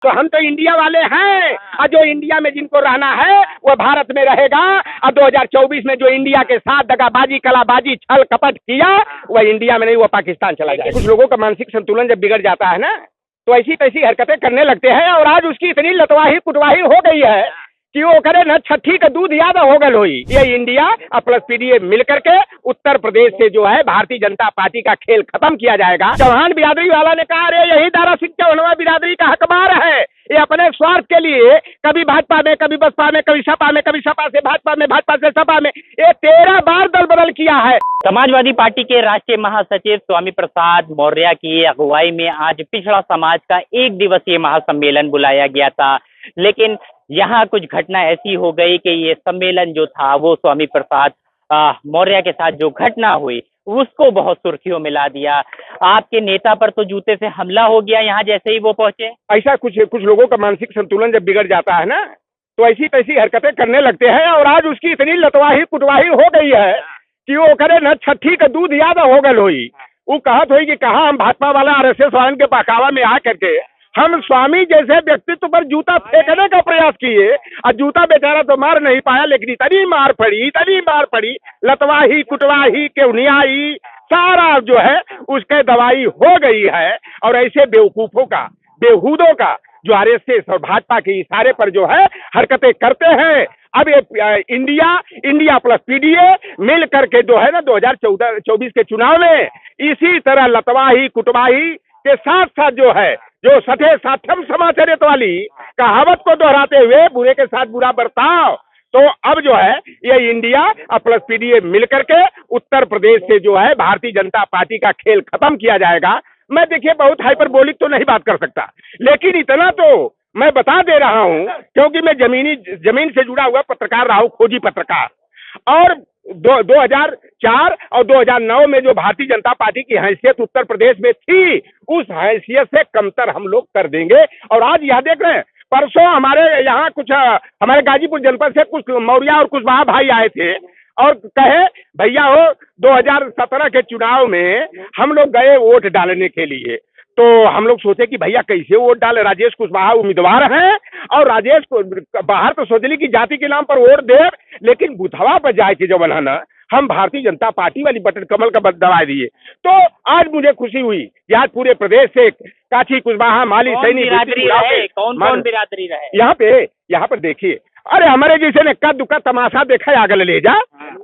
तो हम तो इंडिया वाले हैं, और जो इंडिया में जिनको रहना है वो भारत में रहेगा। और 2024 में जो इंडिया के साथ दगाबाजी, कलाबाजी, छल कपट किया, वह इंडिया में नहीं, वो पाकिस्तान चला जाएगा। कुछ लोगों का मानसिक संतुलन जब बिगड़ जाता है ना, तो ऐसी तैसी हरकतें करने लगते हैं। और आज उसकी इतनी लतवाही कुटवाही हो गई है कि वो करे न छठी का दूध याद हो गल हुई। ये इंडिया और प्लस पीडीए मिलकर के उत्तर प्रदेश से जो है भारतीय जनता पार्टी का खेल खत्म किया जाएगा। चौहान बिरादरी वाला ने कहा, अरे यही दारा सिंह चौहानवा बिरादरी का हकदार है, ये अपने स्वार्थ के लिए कभी भाजपा में, कभी बसपा में, कभी सपा में, कभी सपा से भाजपा में, भाजपा से सपा में, ये 13 बार दल बदल किया है। समाजवादी पार्टी के राष्ट्रीय महासचिव स्वामी प्रसाद मौर्य की अगुवाई में आज पिछड़ा समाज का 1 दिवसीय महासम्मेलन बुलाया गया था, लेकिन यहाँ कुछ घटना ऐसी हो गई कि ये सम्मेलन जो था वो स्वामी प्रसाद मौर्य के साथ जो घटना हुई उसको बहुत सुर्खियों में ला दिया। आपके नेता पर तो जूते से हमला हो गया यहाँ जैसे ही वो पहुंचे। ऐसा कुछ लोगों का मानसिक संतुलन जब बिगड़ जाता है ना, तो ऐसी तैसी हरकतें करने लगते हैं। और आज उसकी इतनी लतवाही कुटवाही हो गई है कि वो करे न छठी का दूध याद हो गल हुई। वो कहत हुई कि कहा हम भाजपा वाला RSS वालन के बहकावा में आ करके हम स्वामी जैसे व्यक्तित्व पर जूता फेंकने का प्रयास किए, और जूता बेचारा तो मार नहीं पाया, लेकिन इतनी मार पड़ी, लतवाही कुटवाही केवनियाई सारा जो है उसके दवाई हो गई है। और ऐसे बेवकूफों का, बेहूदों का जो RSS और भाजपा के इशारे पर जो है हरकतें करते हैं। अब ये इंडिया प्लस पीडीए मिल करके जो है ना 2024 के चुनाव में इसी तरह लतवाही कुटवाही के साथ साथ जो है जो सठे साठम समाचरित वाली कहावत को दोहराते हुए बुरे के साथ बुरा बर्ताव, तो अब जो है ये इंडिया और प्लस पीडीए मिलकर के उत्तर प्रदेश से जो है भारतीय जनता पार्टी का खेल खत्म किया जाएगा। मैं देखिए बहुत हाइपरबोलिक तो नहीं बात कर सकता, लेकिन इतना तो मैं बता दे रहा हूं क्योंकि मैं जमीन से जुड़ा हुआ पत्रकार रहा हूं, खोजी पत्रकार। और 2004 और 2009 में जो भारतीय जनता पार्टी की हैसियत उत्तर प्रदेश में थी, उस हैसियत से कमतर हम लोग कर देंगे। और आज यह देख रहे हैं, परसों हमारे यहाँ कुछ हमारे गाजीपुर जनपद से कुछ मौर्य और कुशवाहा भाई आए थे और कहे भैया हो 2017 के चुनाव में हम लोग गए वोट डालने के लिए, तो हम लोग सोचे कि भैया कैसे वोट डाले, राजेश कुशवाहा उम्मीदवार हैं और राजेश को बाहर तो सोचली कि जाति के नाम पर वोट दे, लेकिन बुधवा पर जाए के जब ना हम भारतीय जनता पार्टी वाली बटन कमल का दबा दिए। तो आज मुझे खुशी हुई कि आज पूरे प्रदेश से काठी कुशवाहा माली सैनी कौन बिरादरी रहे यहाँ पर देखिए, अरे हमारे जैसे ने कद दुका तमाशा देखा है आगल ले जा।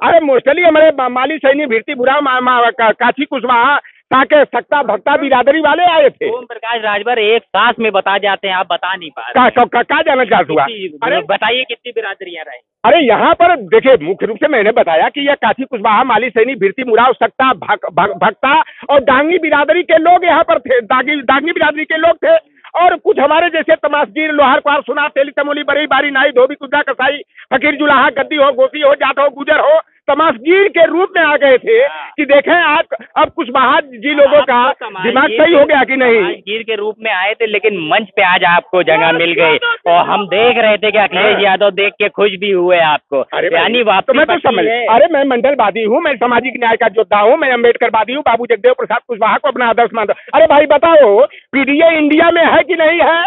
अरे मोस्टली हमारे माली सैनी भीरती बुरा काठी कुशवाहा ताकि सकता भक्ता बिरादरी वाले आए थे। ओम प्रकाश राजभर एक सांस में बता जाते हैं, आप बता नहीं पा रहे। क्या जाना चाहता हुआ? अरे बताइए कितनी बिरादरियां रही? अरे यहाँ पर देखिए, मुख्य रूप से मैंने बताया कि यह काठी कुशवाहा माली सैनी भीरती मुराव सकता भक्ता और डांगी बिरादरी के लोग यहाँ पर थे, डांगी बिरादरी के लोग थे। और कुछ हमारे जैसे तमाशगीर, लोहार कुहार, सुनार, तेली तमोली, बड़ी बारी नाई, धोबी कुद्दा कसाई, फकीर जुलाहा, गद्दी हो, गोपी हो, जाट हो, गुजर हो, तमाशगीर के रूप में आ गए थे कि देखें आज अब कुशवाहा जी लोगों का दिमाग सही हो गया कि नहीं। गिर के रूप में आए थे, लेकिन मंच पे आज आपको जगह मिल गई और हम देख रहे थे कि अखिलेश यादव देख के खुश भी हुए आपको। यानी तो मैं तो समझ, अरे मैं मंडलवादी हूँ, मैं सामाजिक न्याय का योद्धा हूँ, मैं अम्बेडकरवादी हूँ, बाबू जगदेव प्रसाद कुशवाहा को अपना आदर्श मानता। अरे भाई बताओ, पीडीए इंडिया में है कि नहीं है?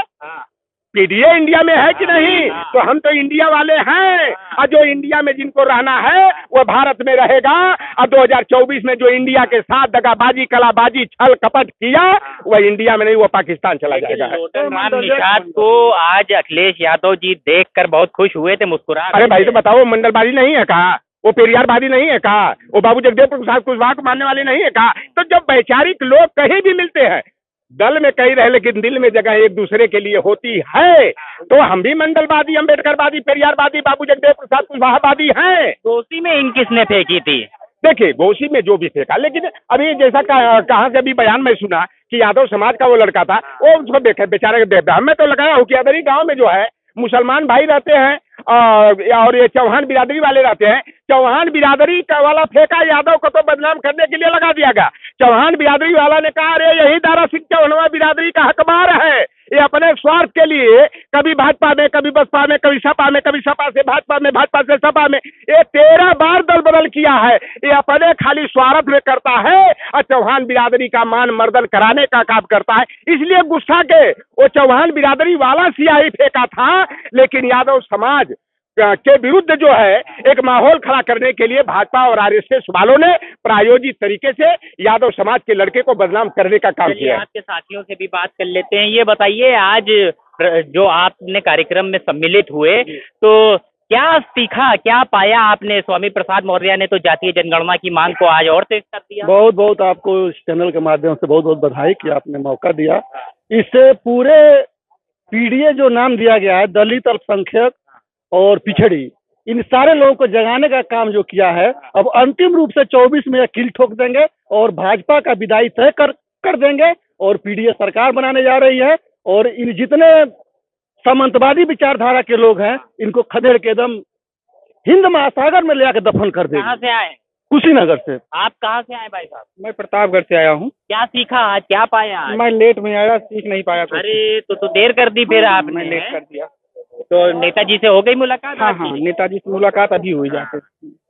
पीडीए इंडिया में है कि नहीं? तो हम तो इंडिया वाले हैं, और जो इंडिया में जिनको रहना है वो भारत में रहेगा। और 2024 में जो इंडिया के साथ दगाबाजी, कलाबाजी, छल कपट किया, वह इंडिया में नहीं, वो पाकिस्तान चला जाएगा। राम निषाद को आज अखिलेश यादव जी देखकर बहुत खुश हुए थे, मुस्कुरा। अरे भाई तो बताओ, मंडलबाजी नहीं है कहा? वो पेरियारवादी नहीं है कहा? वो बाबू जगदेव प्रसाद कुशवाहा को मानने वाले नहीं है कहा? तो जब वैचारिक लोग कहीं भी मिलते हैं, दल में कहीं रहे लेकिन दिल में जगह एक दूसरे के लिए होती है, तो हम भी मंडलवादी, अम्बेडकरवादी, पेरियारवादी, बाबू जगदेव प्रसाद कुशवाहावादी हैं। गोसी में इन किसने फेंकी थी? देखिए, गोसी में जो भी फेंका, लेकिन अभी जैसा कहाँ से अभी बयान में सुना कि यादव समाज का वो लड़का था, वो उसको बेचारे हमें तो लगाया हो कि अदरी गाँव में जो है मुसलमान भाई रहते हैं और ये चौहान बिरादरी वाले रहते हैं। चौहान बिरादरी का वाला फेंका, यादव को तो बदनाम करने के लिए लगा दिया गया। चौहान बिरादरी वाला ने कहा, अरे यही दारा सिंह चौहानवा बिरादरी का हकदार है, ये अपने स्वार्थ के लिए कभी भाजपा में, कभी बसपा में, कभी सपा में, कभी सपा से भाजपा में, भाजपा से सपा में, ये 13 बार दल बदल किया है, ये अपने खाली स्वार्थ में करता है और चौहान बिरादरी का मान मर्दन कराने का काम करता है। इसलिए गुस्सा के वो चौहान बिरादरी वाला सियाही फेंका था, लेकिन यादव समाज के विरुद्ध जो है एक माहौल खड़ा करने के लिए भाजपा और आरएसएस वालों ने प्रायोजित तरीके से यादव समाज के लड़के को बदनाम करने का काम किया है। आपके साथियों से भी बात कर लेते हैं। ये बताइए, आज जो आपने कार्यक्रम में सम्मिलित हुए तो क्या सीखा, क्या पाया आपने? स्वामी प्रसाद मौर्य ने तो जातीय जनगणना की मांग को आज और तेज कर दिया। बहुत बहुत आपको इस चैनल के माध्यम से बहुत बहुत बधाई कि आपने मौका दिया। इससे पूरे पीडीए जो नाम दिया गया है, दलित, अल्पसंख्यक और पिछड़ी, इन सारे लोगों को जगाने का काम जो किया है, अब अंतिम रूप से 24 में कील ठोक देंगे और भाजपा का विदाई तय कर देंगे और पीडीए सरकार बनाने जा रही है। और इन जितने सामंतवादी विचारधारा के लोग हैं, इनको खदेड़ के एकदम हिंद महासागर में ले आकर दफन कर देंगे। कहाँ से आए? कुशीनगर से। आप कहाँ से आए भाई साहब? मैं प्रतापगढ़ से आया हूँ। क्या सीखा आज, क्या पाया आज? मैं लेट में आया, सीख नहीं पाया कुछ। अरे तो देर कर दी फिर आपने। मैं लेट कर दिया। तो नेताजी से हो गई मुलाकात? हाँ आपकी? हाँ, नेताजी से मुलाकात अभी हुई जाके।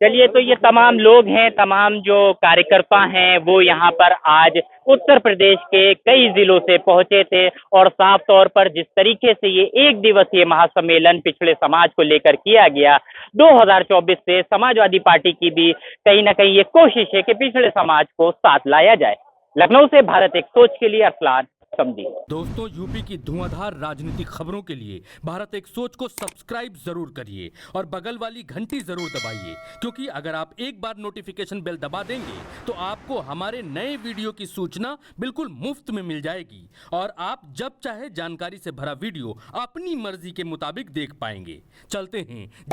चलिए, तो ये तमाम लोग हैं, तमाम जो कार्यकर्ता हैं, वो यहाँ पर आज उत्तर प्रदेश के कई जिलों से पहुंचे थे और साफ तौर पर जिस तरीके से ये एक दिवसीय महासम्मेलन पिछड़े समाज को लेकर किया गया, 2024 से समाजवादी पार्टी की भी कहीं ना कहीं ये कोशिश है कि पिछड़े समाज को साथ लाया जाए। लखनऊ से भारत एक सोच के लिए अरसलान समझी। दोस्तों, यूपी की धुआंधार राजनीतिक खबरों के लिए भारत एक सोच को सब्सक्राइब जरूर करिए और बगल वाली घंटी जरूर दबाइए, क्योंकि अगर आप एक बार नोटिफिकेशन बेल दबा देंगे तो आपको हमारे नए वीडियो की सूचना बिल्कुल मुफ्त में मिल जाएगी और आप जब चाहे जानकारी से भरा वीडियो अपनी मर्जी के मुताबिक देख पाएंगे। चलते हैं।